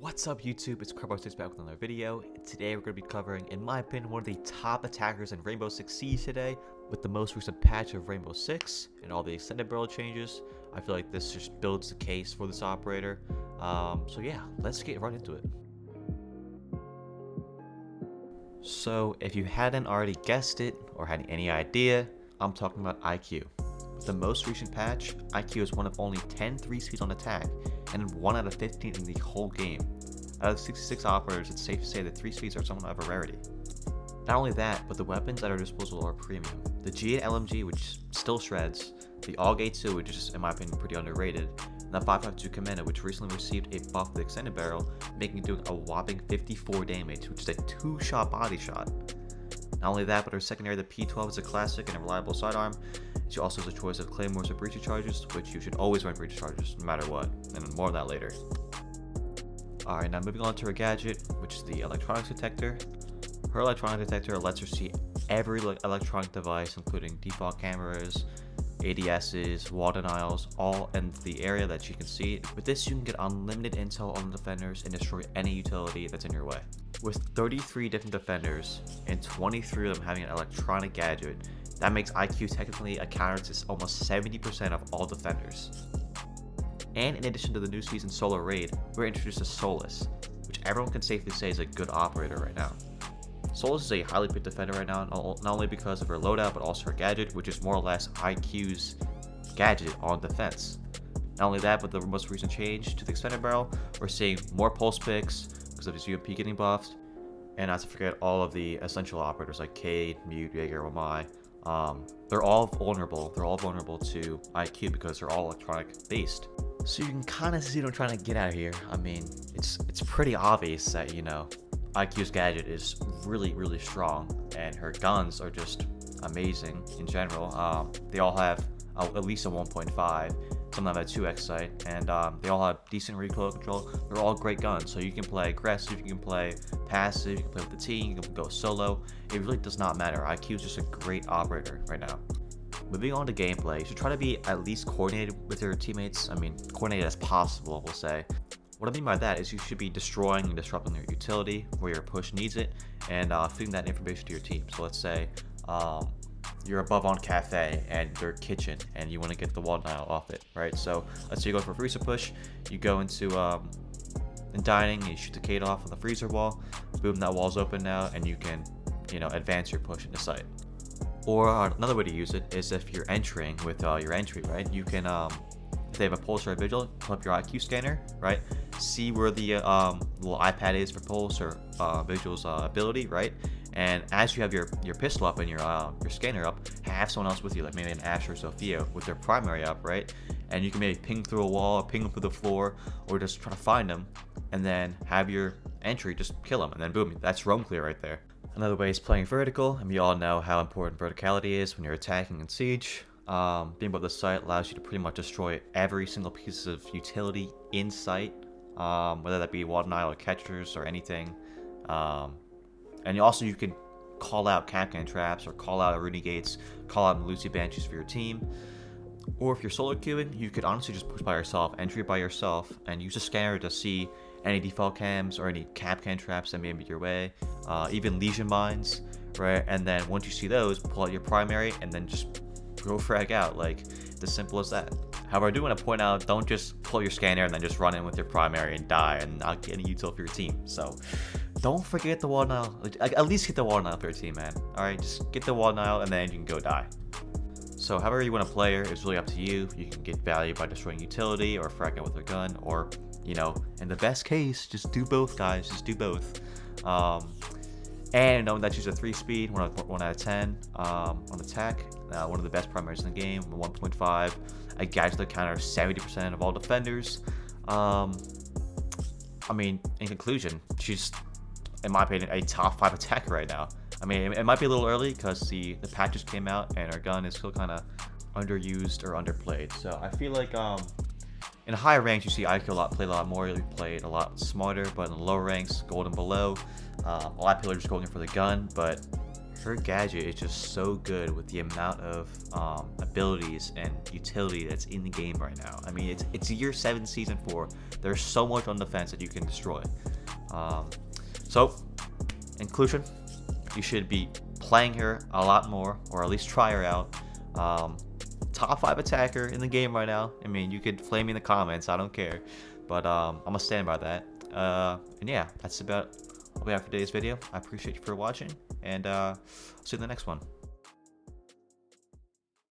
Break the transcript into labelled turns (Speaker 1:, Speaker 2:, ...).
Speaker 1: What's up YouTube, it's Carbo6 back with another video. Today we're going to be covering, in my opinion, one of the top attackers in Rainbow Six Siege today. With the most recent patch of Rainbow Six and all the extended barrel changes, I feel like this just builds the case for this operator. So yeah, let's get right into it. So if you hadn't already guessed it or had any idea, I'm talking about IQ. With the most recent patch, IQ is one of only 10 3-speeds on attack and 1 out of 15 in the whole game. Out of 66 operators, it's safe to say that 3-speeds are somewhat of a rarity. Not only that, but the weapons at our disposal are premium. The G8 LMG, which still shreds, the AUG 2, which is in my opinion pretty underrated, and the 5.52 Commando, which recently received a buff with the extended barrel, making it doing a whopping 54 damage, which is a 2-shot body shot. Not only that, but our secondary, the P12, is a classic and a reliable sidearm. She also has a choice of claymores or breacher charges, which you should always run breacher charges no matter what, and more on that later. Alright, now moving on to her gadget, which is the electronics detector. Her electronic detector lets her see every electronic device, including default cameras, ADSs, wall denials, all in the area that she can see. With this, you can get unlimited intel on the defenders and destroy any utility that's in your way. With 33 different defenders and 23 of them having an electronic gadget, that makes IQ technically a counter to almost 70% of all defenders. And in addition to the new season solo raid, we're introduced to Solas, which everyone can safely say is a good operator right now. Solas is a highly picked defender right now, not only because of her loadout, but also her gadget, which is more or less IQ's gadget on defense. Not only that, but the most recent change to the extended barrel, we're seeing more pulse picks because of his UMP getting buffed, and not to forget all of the essential operators like Cade, Mute, Jaeger, Wamai. They're all vulnerable to IQ because they're all electronic based. So you can kind of see what I'm trying to get at here. I mean, it's pretty obvious that, you know, IQ's gadget is really strong, and her guns are just amazing in general. They all have at least a 1.5, some of them have a 2x sight, and they all have decent recoil control. They're all great guns, so you can play aggressive, you can play passive, you can play with the team, you can go solo. It really does not matter. IQ is just a great operator right now. Moving on to gameplay, you should try to be at least coordinated with your teammates. I mean, coordinated as possible, we'll say. What I mean by that is you should be destroying and disrupting their utility where your push needs it, and feeding that information to your team. So let's say you're above on cafe and their kitchen, and you want to get the wall denial off it, right? So let's say you go for a freezer push, you go into in dining, and you shoot the Cade off on the freezer wall, boom, that wall's open now, and you can, you know, advance your push into sight. Or another way to use it is if you're entering with your entry, right? You can, if they have a pulse or a vigil, pull up your IQ scanner, right? See where the little iPad is for pulse or vigil's ability, right? And as you have your pistol up and your scanner up, have someone else with you, like maybe an Ash or Sophia with their primary up, right? And you can maybe ping through a wall, ping them through the floor, or just try to find them, and then have your entry just kill them, and then boom, that's roam clear right there. Another way is playing vertical, and we all know how important verticality is when you're attacking in Siege. Being above the site allows you to pretty much destroy every single piece of utility in sight, whether that be wall denial or catchers or anything. And also you can call out Capcan traps or call out Rooney gates, call out Lucy Banshees for your team. Or if you're solo queuing, you could honestly just push by yourself, entry by yourself, and use a scanner to see any default cams or any Capcan traps that may be your way, even Legion mines, right? And then once you see those, pull out your primary and then just go frag out, like as simple as that. However, I do want to point out, don't just pull your scanner and then just run in with your primary and die and not get any util for your team. So don't forget the wall denial. At least get the wall denial for your team, man. Alright, just get the wall denial and then you can go die. So however you want to play her, it's really up to you. You can get value by destroying utility or fragging out with a gun, or, you know, in the best case, just do both, guys. Just do both. And knowing that she's a 3-speed, 1 out of 10 on attack, one of the best primaries in the game, 1.5, a gadget that counters 70% of all defenders. I mean, in conclusion, she's, in my opinion, a top 5 attacker right now. I mean, it might be a little early because the patches came out and our gun is still kind of underused or underplayed. So I feel like in higher ranks you see IQ play a lot more, you play it a lot smarter, but in the lower ranks, gold and below, a lot of people are just going in for the gun. But her gadget is just so good with the amount of abilities and utility that's in the game right now. I mean, it's year 7, season 4. There's so much on defense that you can destroy. So, in conclusion, you should be playing her a lot more, or at least try her out. Top 5 attacker in the game right now. I mean, you could flame me in the comments, I don't care, but I'm gonna stand by that. And yeah, that's about all we have for today's video. I appreciate you for watching, and see you in the next one.